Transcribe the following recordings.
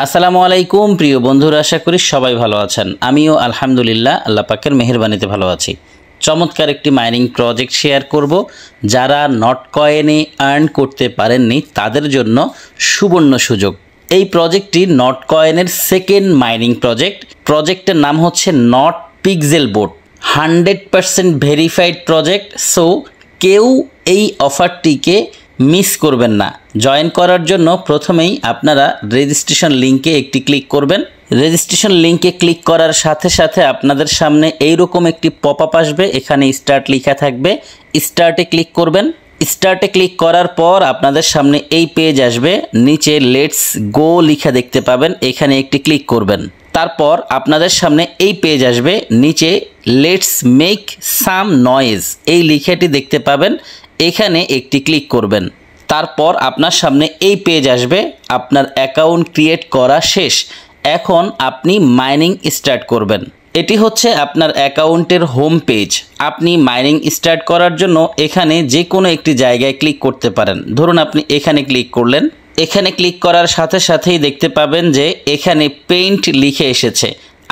আসসালামু আলাইকুম প্রিয় বন্ধুরা, আশা করি সবাই ভালো আছেন। আমিও আলহামদুলিল্লাহ আল্লাহ পাকের মেহেরবানিতে ভালো আছি। চমৎকার একটি মাইনিং প্রজেক্ট শেয়ার করব। যারা নট কয়েনে আর্ন করতে পারেননি তাদের জন্য সুবর্ণ সুযোগ। এই প্রজেক্টটি নট কয়েনের সেকেন্ড মাইনিং প্রজেক্ট। প্রজেক্টের নাম হচ্ছে not pixel boat, 100% verified project. So কেউ এই অফারটিকে মিস করবেন না। জয়েন করার জন্য প্রথমেই আপনারা রেজিস্ট্রেশন লিঙ্কে একটি ক্লিক করবেন। রেজিস্ট্রেশন লিঙ্কে ক্লিক করার সাথে সাথে আপনাদের সামনে এইরকম একটি পপ আপ আসবে, এখানে স্টার্ট লেখা থাকবে। স্টার্টে ক্লিক করবেন। স্টার্টে ক্লিক করার পর আপনাদের সামনে এই পেজ আসবে। নিচে লেটস গো লেখা দেখতে পাবেন, এখানে একটি ক্লিক করবেন। তারপর আপনাদের সামনে এই পেজ আসবে। নিচে লেটস মেক সাম নয়েজ এই লেখাটি দেখতে পাবেন, এখানে একটি ক্লিক করবেন। তারপর আপনার সামনে এই পেজ আসবে। আপনার অ্যাকাউন্ট ক্রিয়েট করা শেষ, এখন আপনি মাইনিং স্টার্ট করবেন। এটি হচ্ছে আপনার অ্যাকাউন্টের হোম পেজ। আপনি মাইনিং স্টার্ট করার জন্য এখানে যে কোনো একটি জায়গায় ক্লিক করতে পারেন। ধরুন আপনি এখানে ক্লিক করলেন। এখানে ক্লিক করার সাথে সাথেই দেখতে পাবেন যে এখানে পেইন্ট লিখে এসেছে।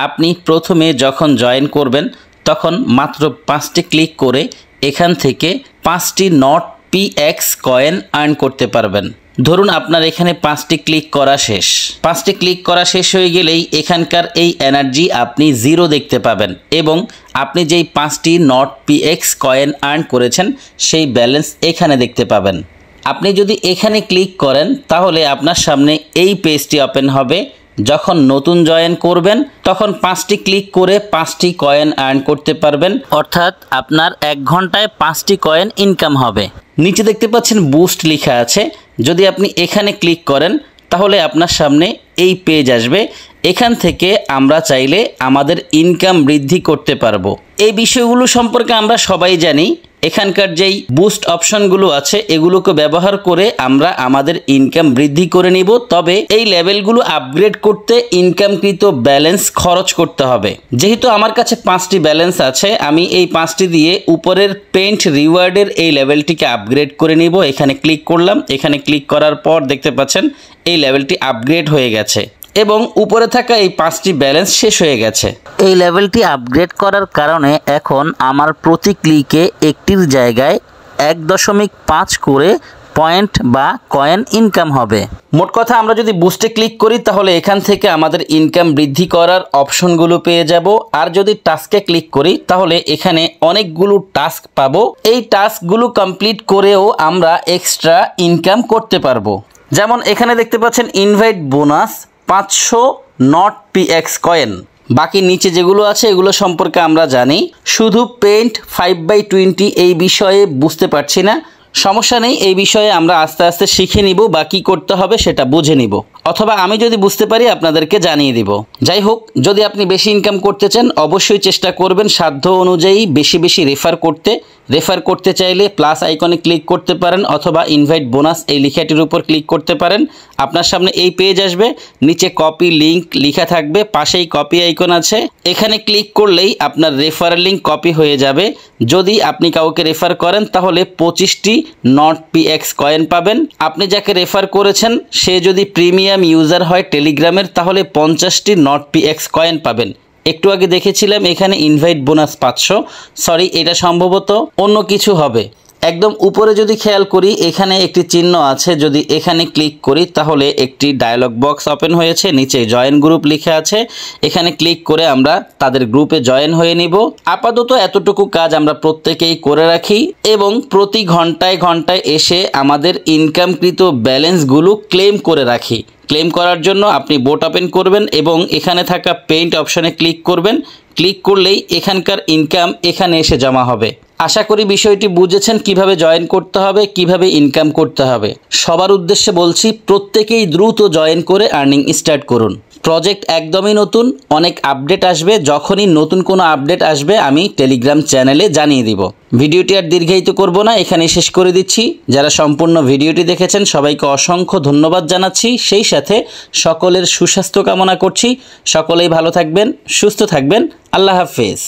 আপনি প্রথমে যখন জয়েন করবেন তখন মাত্র 5টি ক্লিক করে এখান থেকে 5টি নট পিএক্স কয়েন আর্ন করতে পারবেন। ধরুন আপনার এখানে 5টি ক্লিক করা শেষ। 5টি ক্লিক করা শেষ হয়ে গেলেই এখানকার এই এনার্জি আপনি 0 দেখতে পাবেন এবং আপনি যেই 5টি নট পিএক্স কয়েন আর্ন করেছেন সেই ব্যালেন্স এখানে দেখতে পাবেন। আপনি যদি এখানে ক্লিক করেন তাহলে আপনার সামনে এই পেজটি ওপেন হবে। যখন নতুন জয়েন করবেন তখন 5টি ক্লিক করে 5টি কয়েন আর্ন করতে পারবেন, অর্থাৎ আপনার 1 ঘন্টায় 5টি কয়েন ইনকাম হবে। নিচে দেখতে পাচ্ছেন বুস্ট লেখা আছে। যদি আপনি এখানে ক্লিক করেন তাহলে আপনার সামনে এই পেজ আসবে। এখান থেকে আমরা চাইলে আমাদের ইনকাম বৃদ্ধি করতে পারবো। এই বিষয়গুলো সম্পর্কে আমরা সবাই জানি। এখানকার যেই বুস্ট অপশনগুলো আছে এগুলোকে ব্যবহার করে আমরা আমাদের ইনকাম বৃদ্ধি করে নিব। তবে এই লেভেলগুলো আপগ্রেড করতে ইনকামকৃত ব্যালেন্স খরচ করতে হবে। যেহেতু আমার কাছে 5টি ব্যালেন্স আছে, আমি এই 5টি দিয়ে উপরের পেইন্ট রিওয়ার্ডের এই লেভেলটিকে আপগ্রেড করে নিব। এখানে ক্লিক করলাম। এখানে ক্লিক করার পর দেখতে পাচ্ছেন এই লেভেলটি আপগ্রেড হয়ে গেছে এবং উপরে থাকা এই 5টি ব্যালেন্স শেষ হয়ে গেছে। এই লেভেলটি আপগ্রেড করার কারণে এখন আমার প্রতি ক্লিকে একটির জায়গায় 1.5 করে পয়েন্ট বা কয়েন ইনকাম হবে। মোট কথা আমরা যদি বুস্টে ক্লিক করি তাহলে এখান থেকে আমাদের ইনকাম বৃদ্ধি করার অপশনগুলো পেয়ে যাব। আর যদি টাস্কে ক্লিক করি তাহলে এখানে অনেকগুলো টাস্ক পাবো। এই টাস্কগুলো কমপ্লিট করেও আমরা এক্সট্রা ইনকাম করতে পারবো। যেমন এখানে দেখতে পাচ্ছেন invite bonus 500 not PX coin. বাকি নিচে যেগুলো আছে এগুলো সম্পর্কে আমরা জানি। শুধু পেইন্ট 5/20 এই বিষয়ে বুঝতে পারছি না, সমস্যা নেই, এই বিষয়ে আমরা আস্তে আস্তে শিখে নিব বা কী করতে হবে সেটা বুঝে নিব, অথবা আমি যদি বুঝতে পারি আপনাদেরকে জানিয়ে দিব। যাই হোক, যদি আপনি বেশি ইনকাম করতে চান অবশ্যই চেষ্টা করবেন সাধ্য অনুযায়ী বেশি বেশি রেফার করতে চাইলে প্লাস আইকনে ক্লিক করতে পারেন অথবা ইনভাইট বোনাস এই লেখাটির উপর ক্লিক করতে পারেন। আপনার সামনে এই পেজ আসবে। নিচে কপি লিঙ্ক লেখা থাকবে, পাশেই কপি আইকন আছে। এখানে ক্লিক করলেই আপনার রেফারেল লিঙ্ক কপি হয়ে যাবে। যদি আপনি কাউকে রেফার করেন তাহলে 25টি নট পিএক্স কয়েন পাবেন। আপনি যাকে রেফার করেছেন সে যদি প্রিমিয়াম ইউজার হয় টেলিগ্রামের তাহলে 50টি নট পিএক্স কয়েন পাবেন। একটু আগে দেখেছিলাম এখানে ইনভাইট বোনাস 500, সরি এটা সম্ভবত অন্য কিছু হবে। একদম উপরে যদি খেয়াল করি এখানে একটি চিহ্ন আছে, যদি এখানে ক্লিক করি তাহলে একটি ডায়লগ বক্স ওপেন হয়েছে। নিচে জয়েন গ্রুপ লেখা আছে, এখানে ক্লিক করে আমরা তাদের গ্রুপে জয়েন হয়ে নিব। আপাতত এতটুকু কাজ আমরা প্রত্যেকেই করে রাখি এবং প্রতি ঘন্টায় ঘন্টায় এসে আমাদের ইনকামকৃত ব্যালেন্সগুলো ক্লেম করে রাখি। ক্লেম করার জন্য আপনি বোট ওপেন করবেন এবং এখানে থাকা পেইন্ট অপশনে ক্লিক করবেন। ক্লিক করলেই এখানকার ইনকাম এখানে এসে জমা হবে। আশা করি বিষয়টি বুঝেছেন, কিভাবে জয়েন করতে হবে, কিভাবে ইনকাম করতে হবে। সবার উদ্দেশ্যে বলছি প্রত্যেকেই দ্রুত জয়েন করে আর্নিং স্টার্ট করুন। প্রজেক্ট একদমই নতুন, অনেক আপডেট আসবে। যখনই নতুন কোনো আপডেট আসবে আমি টেলিগ্রাম চ্যানেলে জানিয়ে দিব। ভিডিওটি আর দীর্ঘায়িত করব না, এখানে শেষ করে দিচ্ছি। যারা সম্পূর্ণ ভিডিওটি দেখেছেন সবাইকে অসংখ্য ধন্যবাদ জানাচ্ছি। সেই সাথে সকলের সুস্বাস্থ্য কামনা করছি। সকলেই ভালো থাকবেন, সুস্থ থাকবেন। আল্লাহ হাফেজ।